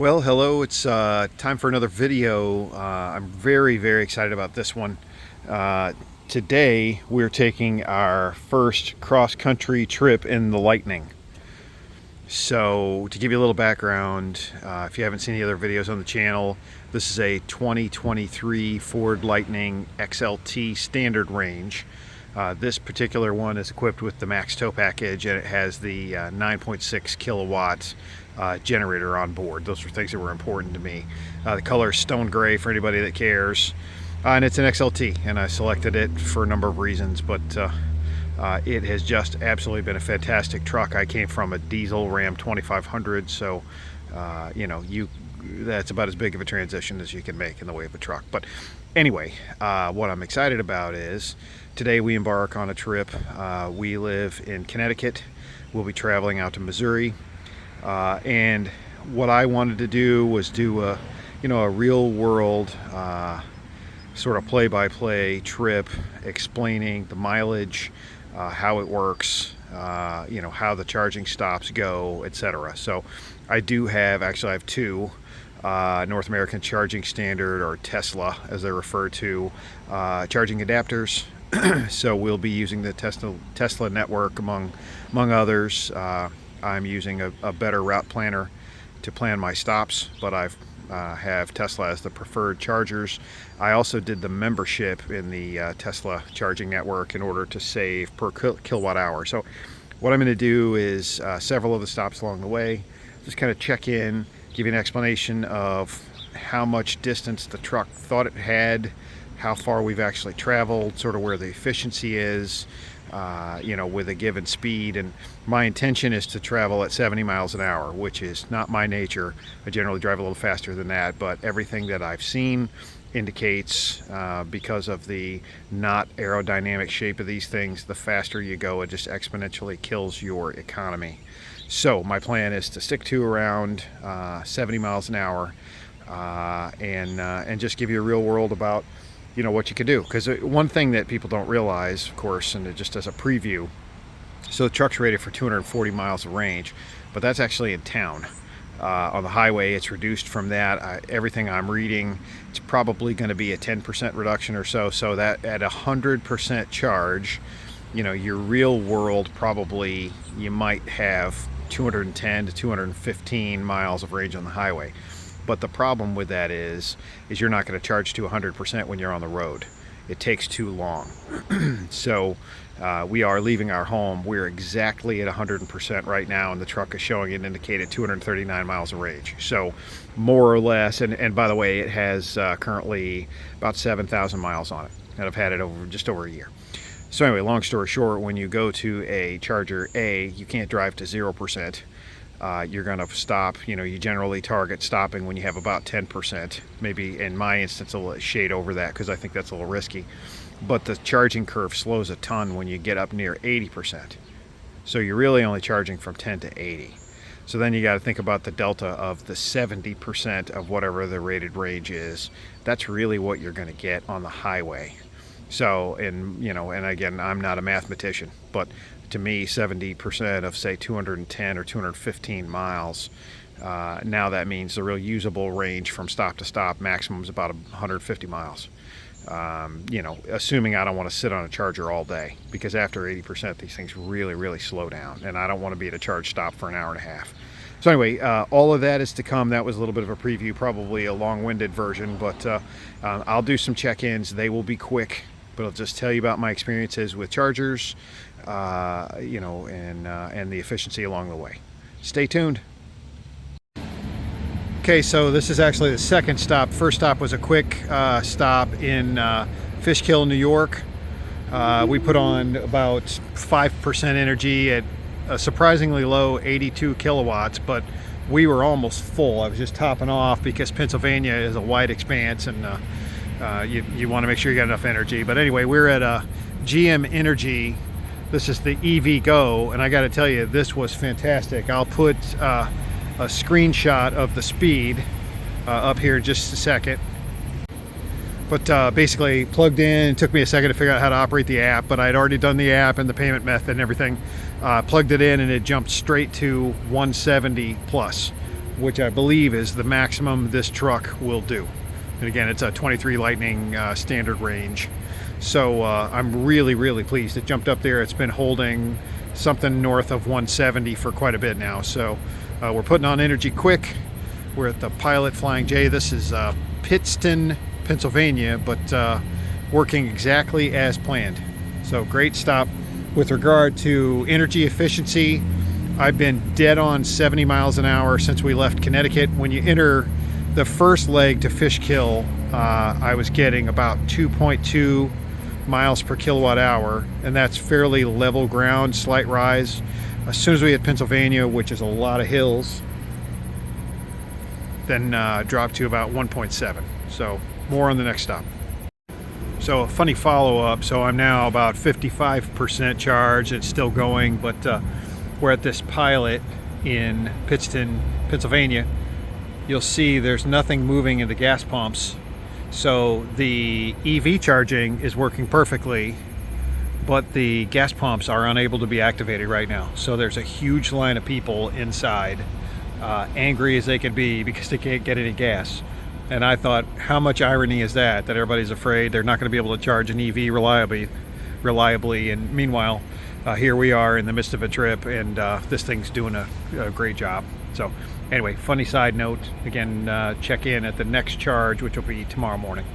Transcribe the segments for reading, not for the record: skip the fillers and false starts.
Well, hello, it's time for another video. I'm very excited about this one. Today we're taking our first cross-country trip in the Lightning. So to give you a little background, if you haven't seen the other videos on the channel, this is a 2023 Ford Lightning XLT standard range. This particular one is equipped with the max tow package, and it has the 9.6 kilowatt generator on board. Those are things that were important to me. The color is stone gray for anybody that cares, and it's an XLT, and I selected it for a number of reasons, but it has just absolutely been a fantastic truck. I came from a diesel Ram 2500, so you know, that's about as big of a transition as you can make in the way of a truck. But anyway, what I'm excited about is today we embark on a trip. We live in Connecticut. We'll be traveling out to Missouri, and what I wanted to do was do a real world sort of play-by-play trip, explaining the mileage, how it works, how the charging stops go, etc. So I have two North American Charging Standard, or Tesla as they're referred to, charging adapters. So we'll be using the Tesla network among others. I'm using a better route planner to plan my stops, but I have Tesla as the preferred chargers. I also did the membership in the Tesla charging network in order to save per kilowatt hour. So what I'm going to do is several of the stops along the way, just kind of check in, give you an explanation of how much distance the truck thought it had, how far we've actually traveled, sort of where the efficiency is, with a given speed. And my intention is to travel at 70 miles an hour, which is not my nature. I generally drive a little faster than that, but everything that I've seen indicates, because of the not aerodynamic shape of these things, the faster you go, it just exponentially kills your economy. So my plan is to stick to around 70 miles an hour, and just give you a real world about what you can do. Because one thing that people don't realize, of course, and just as a preview, so the truck's rated for 240 miles of range, but that's actually in town. On the highway, it's reduced from that. Everything I'm reading, it's probably going to be a 10% reduction or so. So that at 100% charge, your real world, probably you might have 210 to 215 miles of range on the highway. But the problem with that is you're not going to charge to 100% when you're on the road. It takes too long. So we are leaving our home. We're exactly at 100% right now, and the truck is showing an indicated 239 miles of range. So more or less, and by the way, it has currently about 7,000 miles on it, and I've had it just over a year. So anyway, long story short, when you go to a charger, you can't drive to 0%. You're going to stop. You generally target stopping when you have about 10%, maybe in my instance a little shade over that, because I think that's a little risky. But the charging curve slows a ton when you get up near 80%. So you're really only charging from 10 to 80. So then you got to think about the delta of the 70% of whatever the rated range is. That's really what you're going to get on the highway. So, and again, I'm not a mathematician, but to me, 70% of, say, 210 or 215 miles, now that means the real usable range from stop to stop maximum is about 150 miles. Assuming I don't want to sit on a charger all day, because after 80%, these things really slow down, and I don't want to be at a charge stop for an hour and a half. So anyway, all of that is to come. That was a little bit of a preview, probably a long-winded version, but I'll do some check-ins. They will be quick, but I'll just tell you about my experiences with chargers, and the efficiency along the way. Stay tuned. Okay, so this is actually the second stop. First stop was a quick stop in Fishkill, New York. We put on about 5% energy at a surprisingly low 82 kilowatts, but we were almost full. I was just topping off because Pennsylvania is a wide expanse, and you want to make sure you got enough energy. But anyway, we're at GM Energy. This is the EV Go, and I got to tell you, this was fantastic. I'll put a screenshot of the speed up here in just a second. But basically plugged in. It took me a second to figure out how to operate the app, but I'd already done the app and the payment method and everything. Plugged it in, and it jumped straight to 170 plus, which I believe is the maximum this truck will do. And again, it's a 23 Lightning standard range. So I'm really pleased. It jumped up there. It's been holding something north of 170 for quite a bit now. So we're putting on energy quick. We're at the Pilot Flying J. This is Pittston, Pennsylvania, but working exactly as planned. So great stop. With regard to energy efficiency, I've been dead on 70 miles an hour since we left Connecticut. When you enter the first leg to Fishkill, I was getting about 2.2 miles per kilowatt hour, and that's fairly level ground, slight rise. As soon as we hit Pennsylvania, which is a lot of hills, then dropped to about 1.7. So more on the next stop. So a funny follow-up. So I'm now about 55% charged. It's still going, but we're at this Pilot in Pittston, Pennsylvania. You'll see there's nothing moving in the gas pumps. So the EV charging is working perfectly, but the gas pumps are unable to be activated right now. So there's a huge line of people inside, angry as they can be because they can't get any gas. And I thought, how much irony is that everybody's afraid they're not going to be able to charge an EV reliably. And meanwhile, here we are in the midst of a trip, and this thing's doing a great job. So anyway, funny side note, again, check in at the next charge, which will be tomorrow morning.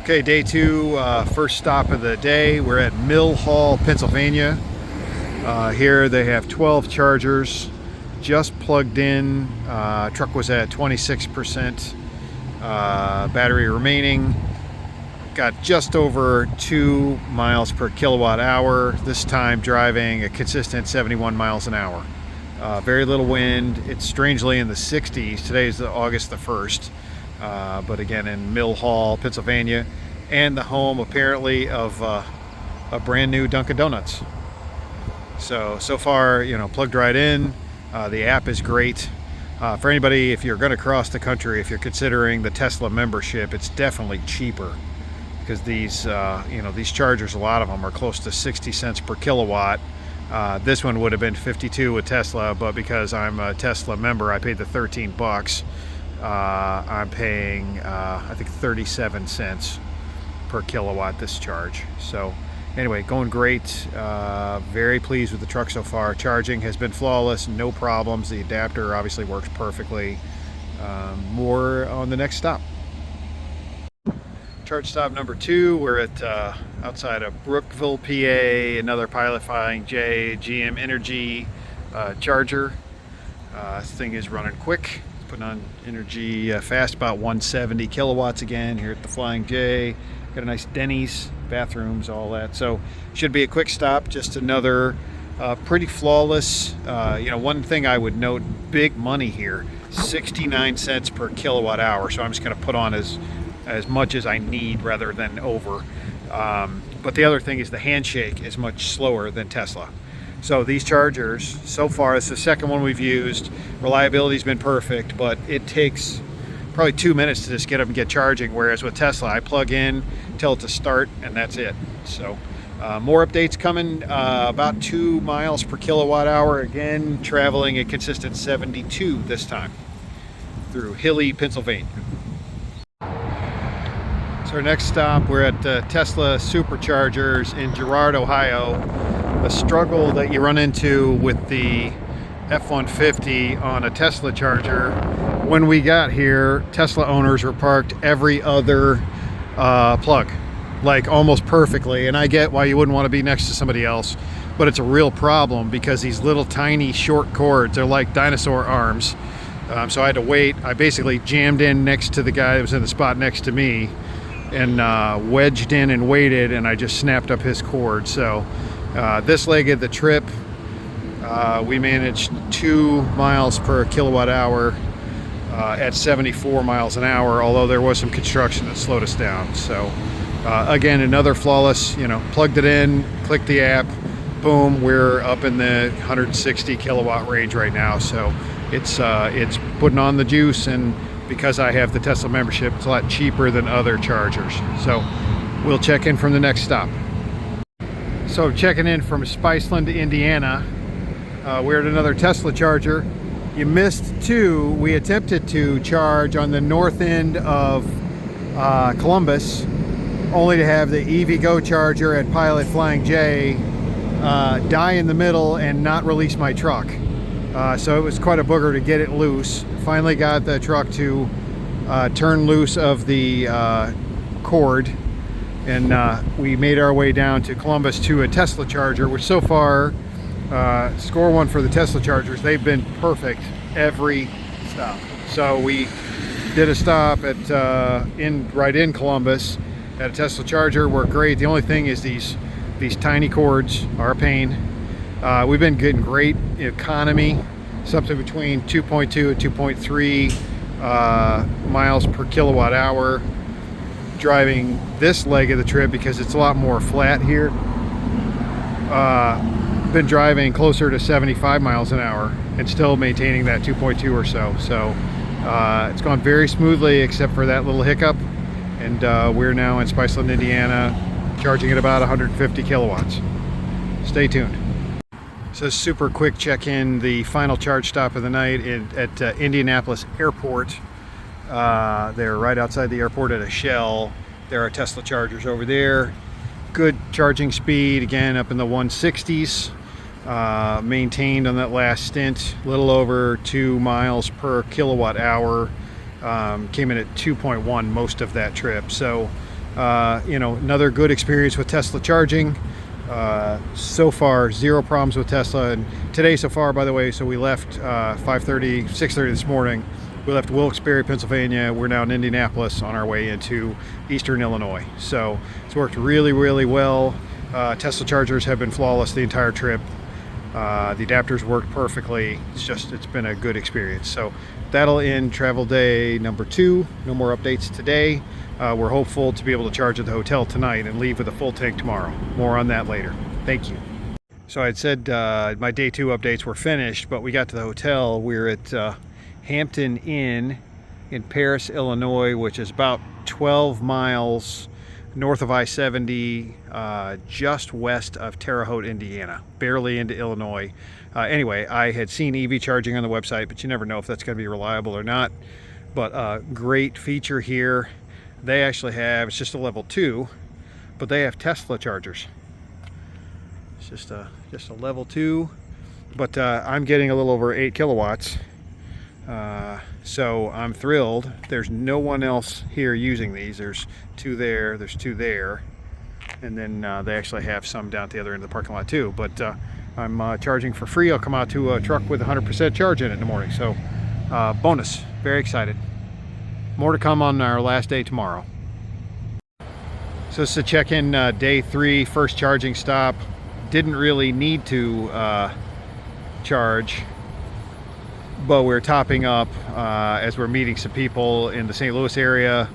Okay, day two, first stop of the day. We're at Mill Hall, Pennsylvania. Here they have 12 chargers. Just plugged in. Truck was at 26% battery remaining. Got just over 2 miles per kilowatt hour. This time driving a consistent 71 miles an hour. Very little wind. It's strangely in the 60s. Today is August the 1st. But again, in Mill Hall, Pennsylvania, and the home apparently of a brand new Dunkin' Donuts. So far, you know, plugged right in. The app is great. For anybody, if you're going to cross the country, if you're considering the Tesla membership, it's definitely cheaper, because these, these chargers, a lot of them are close to 60 cents per kilowatt. This one would have been 52 with Tesla, but because I'm a Tesla member, I paid the 13 bucks. I'm paying, I think, 37 cents per kilowatt this charge. So anyway, going great. Very pleased with the truck so far. Charging has been flawless, no problems. The adapter obviously works perfectly. More on the next stop. Charge stop number 2. We're at outside of Brookville, PA. Another Pilot Flying J GM Energy charger. This thing is running quick. It's putting on energy fast, about 170 kilowatts again here at the Flying J. Got a nice Denny's, bathrooms, all that. So should be a quick stop. Just another pretty flawless. One thing I would note, big money here, 69 cents per kilowatt hour. So I'm just going to put on as much as I need rather than over. But the other thing is the handshake is much slower than Tesla. So these chargers, so far, it's the second one we've used. Reliability's been perfect, but it takes probably 2 minutes to just get them and get charging, whereas with Tesla, I plug in, tell it to start, and that's it. So more updates coming. About 2 miles per kilowatt hour, again, traveling a consistent 72 this time through hilly Pennsylvania. So our next stop, we're at Tesla Superchargers in Gerard, Ohio. A struggle that you run into with the F-150 on a Tesla charger. When we got here, Tesla owners were parked every other plug, like almost perfectly. And I get why you wouldn't want to be next to somebody else, but it's a real problem because these little tiny short cords, they're like dinosaur arms. So I had to wait. I basically jammed in next to the guy that was in the spot next to me and wedged in and waited, and I just snapped up his cord. So this leg of the trip, we managed 2 miles per kilowatt hour at 74 miles an hour, although there was some construction that slowed us down. So again, another flawless, plugged it in, clicked the app, boom, we're up in the 160 kilowatt range right now. So it's putting on the juice, and because I have the Tesla membership, it's a lot cheaper than other chargers. So we'll check in from the next stop. So checking in from Spiceland, Indiana. We're at another Tesla charger. You missed two. We attempted to charge on the north end of Columbus, only to have the EVgo charger at Pilot Flying J die in the middle and not release my truck. So it was quite a booger to get it loose. Finally got the truck to turn loose of the cord, and we made our way down to Columbus to a Tesla charger, which so far, score one for the Tesla chargers. They've been perfect every stop. So we did a stop at right in Columbus at a Tesla charger. Worked great. The only thing is these tiny cords are a pain. We've been getting great economy, something between 2.2 and 2.3 miles per kilowatt hour. Driving this leg of the trip because it's a lot more flat here. Been driving closer to 75 miles an hour and still maintaining that 2.2 or so. So it's gone very smoothly except for that little hiccup. And we're now in Spiceland, Indiana, charging at about 150 kilowatts. Stay tuned. So super quick check-in, the final charge stop of the night at Indianapolis Airport. They're right outside the airport at a Shell. There are Tesla chargers over there. Good charging speed, again up in the 160s. Maintained on that last stint, a little over 2 miles per kilowatt hour. Came in at 2.1 most of that trip. So, another good experience with Tesla charging. So far, zero problems with Tesla. And today so far, by the way, so we left 5:30, 6:30 this morning. We left Wilkes-Barre, Pennsylvania. We're now in Indianapolis on our way into Eastern Illinois. So it's worked really, really well. Tesla chargers have been flawless the entire trip. The adapters worked perfectly. It's been a good experience. So that'll end travel day number 2. No more updates today. We're hopeful to be able to charge at the hotel tonight and leave with a full tank tomorrow. More on that later. Thank you. So I'd said my day 2 updates were finished, but we got to the hotel. We're at Hampton Inn in Paris, Illinois, which is about 12 miles north of I-70, just west of Terre Haute, Indiana, barely into Illinois. Anyway, I had seen EV charging on the website, but you never know if that's going to be reliable or not. But great feature here. They actually have, it's just a level 2, but they have Tesla chargers. It's just a level 2, but I'm getting a little over 8 kilowatts. So I'm thrilled. There's no one else here using these. There's 2 there, there's 2 there, and then they actually have some down at the other end of the parking lot too. But I'm charging for free. I'll come out to a truck with 100% charge in it in the morning. So bonus, very excited. More to come on our last day tomorrow. So this is a check-in day 3, first charging stop. Didn't really need to charge, but we're topping up as we're meeting some people in the St. Louis area,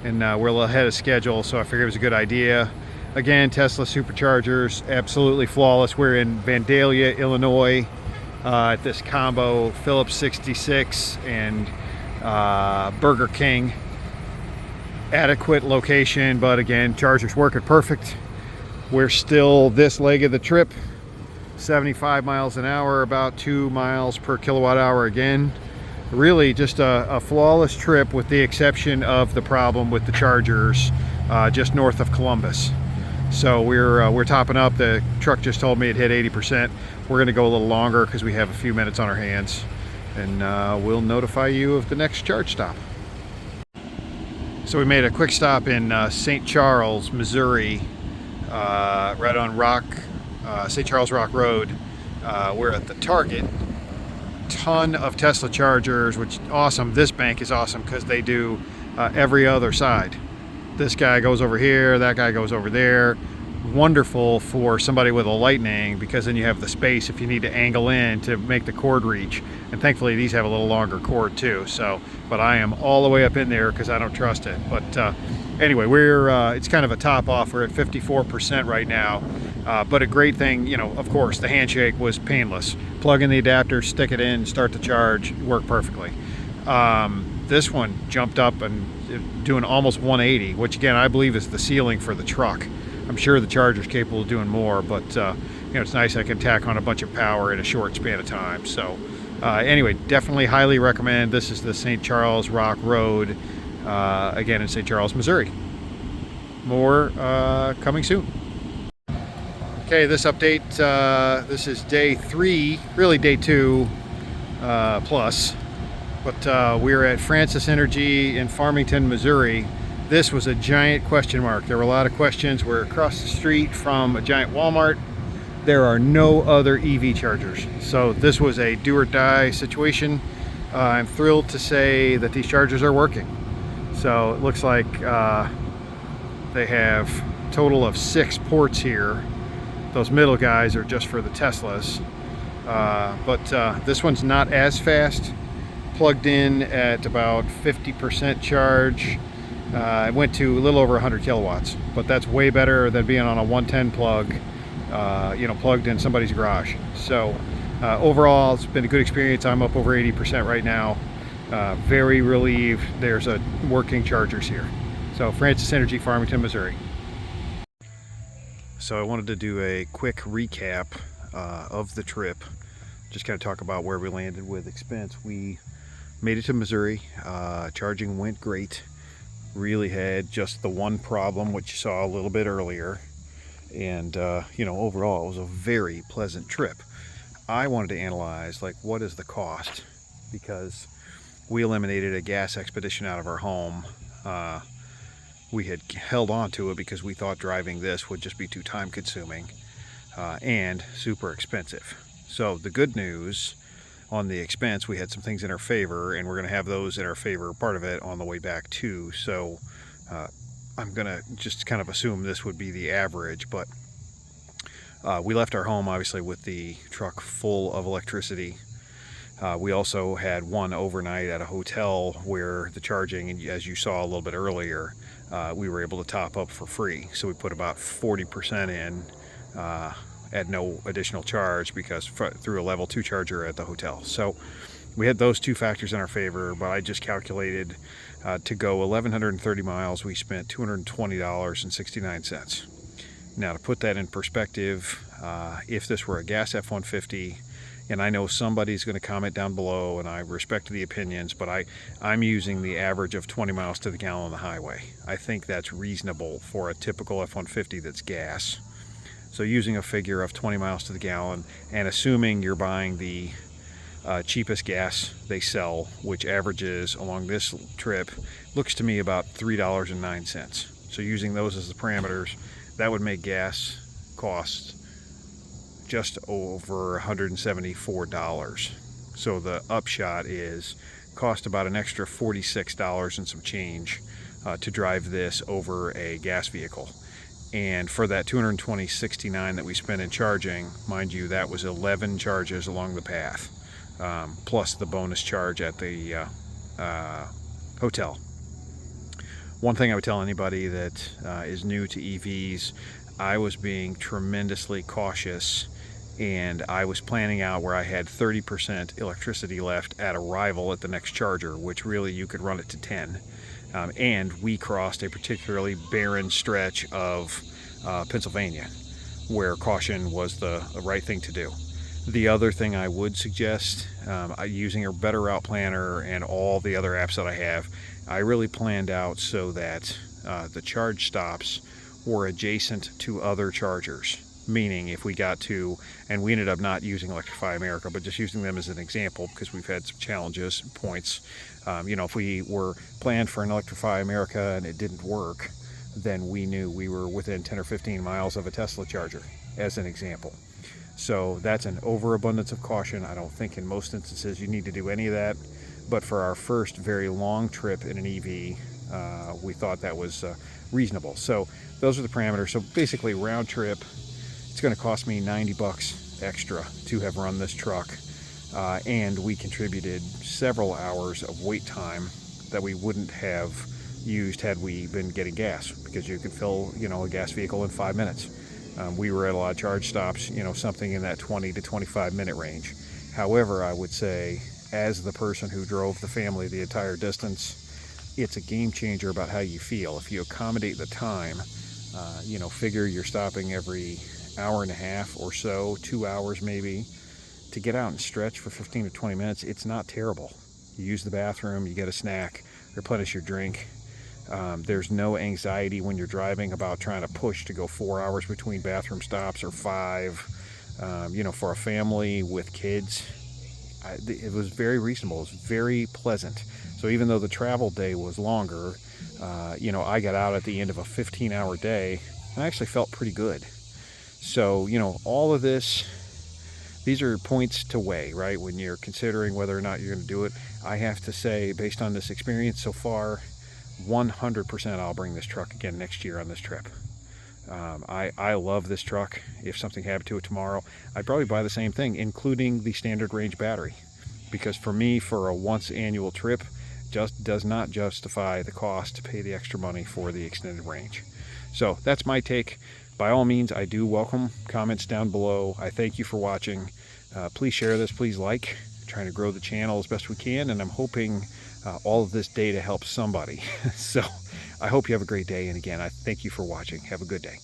and we're a little ahead of schedule, so I figured it was a good idea. Again, Tesla superchargers, absolutely flawless. We're in Bandelia, Illinois, at this combo Phillips 66 and Burger King. Adequate location, but again, chargers working perfect. We're still this leg of the trip, 75 miles an hour, about 2 miles per kilowatt hour again. Really just a flawless trip with the exception of the problem with the chargers just north of Columbus. So we're topping up. The truck just told me it hit 80%. We're going to go a little longer because we have a few minutes on our hands, and we'll notify you of the next charge stop. So we made a quick stop in St. Charles, Missouri, right on St. Charles Rock Road. We're at the Target. Ton of Tesla chargers, which is awesome. This bank is awesome because they do every other side. This guy goes over here, that guy goes over there. Wonderful for somebody with a Lightning, because then you have the space if you need to angle in to make the cord reach. And thankfully these have a little longer cord too. So, but I am all the way up in there because I don't trust it. But anyway, it's kind of a top off. We're at 54% right now. But a great thing, of course, the handshake was painless. Plug in the adapter, stick it in, start the charge, worked perfectly. This one jumped up and doing almost 180, which again, I believe is the ceiling for the truck. I'm sure the charger's capable of doing more, but it's nice I can tack on a bunch of power in a short span of time. So Anyway, definitely highly recommend. This is the St. Charles Rock Road, again in St. Charles, Missouri. More coming soon. Okay, this update, this is day 3, really day 2 plus, but we're at Francis Energy in Farmington, Missouri. This was a giant question mark. There were a lot of questions. We're across the street from a giant Walmart. There are no other EV chargers. So this was a do or die situation. I'm thrilled to say that these chargers are working. So it looks like they have a total of 6 ports here. Those middle guys are just for the Teslas. But this one's not as fast. Plugged in at about 50% charge. I went to a little over 100 kilowatts, but that's way better than being on a 110 plug, plugged in somebody's garage. So overall, it's been a good experience. I'm up over 80% right now. Very relieved there's a working chargers here. So Francis Energy, Farmington, Missouri. So I wanted to do a quick recap of the trip. Just kind of talk about where we landed with expense. We made it to Missouri. Charging went great. Really had just the one problem, which you saw a little bit earlier. And, overall, it was a very pleasant trip. I wanted to analyze, like, what is the cost? Because we eliminated a gas expedition out of our home. We had held on to it because we thought driving this would just be too time consuming and super expensive. So the good news on the expense, we had some things in our favor, and we're going to have those in our favor, part of it, on the way back too. So I'm going to just kind of assume this would be the average, but we left our home obviously with the truck full of electricity. We also had one overnight at a hotel where the charging, as you saw a little bit earlier, we were able to top up for free. So we put about 40% in at no additional charge because through a level 2 charger at the hotel. So we had those two factors in our favor, but I just calculated to go 1,130 miles, we spent $220.69. Now to put that in perspective, if this were a gas F-150, and I know somebody's going to comment down below, and I respect the opinions, but I'm using the average of 20 miles to the gallon on the highway. I think that's reasonable for a typical F-150 that's gas. So using a figure of 20 miles to the gallon, and assuming you're buying the cheapest gas they sell, which averages along this trip, looks to me about $3.09. So using those as the parameters, that would make gas cost just over $174. So the upshot is cost about an extra $46 and some change to drive this over a gas vehicle. And for that $220.69 that we spent in charging, mind you, that was 11 charges along the path, plus the bonus charge at the hotel. One thing I would tell anybody that is new to EVs, I was being tremendously cautious, and I was planning out where I had 30% electricity left at arrival at the next charger, which really you could run it to 10. And we crossed a particularly barren stretch of Pennsylvania where caution was the right thing to do. The other thing I would suggest, using a better route planner and all the other apps that I have, I really planned out so that the charge stops were adjacent to other chargers. Meaning if we got to, and we ended up not using Electrify America, but just using them as an example because we've had some challenges, points. If we were planned for an Electrify America and it didn't work, then we knew we were within 10 or 15 miles of a Tesla charger, as an example. So that's an overabundance of caution. I don't think in most instances you need to do any of that. But for our first very long trip in an EV, we thought that was reasonable. So those are the parameters. So basically round trip, it's going to cost me $90 extra to have run this truck. And we contributed several hours of wait time that we wouldn't have used had we been getting gas, because you could fill, a gas vehicle in 5 minutes. We were at a lot of charge stops, something in that 20 to 25 minute range. However, I would say, as the person who drove the family the entire distance, it's a game changer about how you feel. If you accommodate the time, figure you're stopping every hour and a half or so, 2 hours maybe, to get out and stretch for 15 to 20 minutes, it's not terrible. You use the bathroom, you get a snack, replenish your drink. There's no anxiety when you're driving about trying to push to go 4 hours between bathroom stops or 5. You know, for a family with kids, it was very reasonable. It was very pleasant. So even though the travel day was longer, you know, I got out at the end of a 15-hour day and I actually felt pretty good. So, you know, all of this, these are points to weigh, right? When you're considering whether or not you're going to do it. I have to say, based on this experience so far, 100% I'll bring this truck again next year on this trip. I love this truck. If something happened to it tomorrow, I'd probably buy the same thing, including the standard range battery, because for me, for a once annual trip, just does not justify the cost to pay the extra money for the extended range. So that's my take. By all means, I do welcome comments down below. I thank you for watching. Please share this, please like. I'm trying to grow the channel as best we can, and I'm hoping all of this data helps somebody. So I hope you have a great day, and again, I thank you for watching. Have a good day.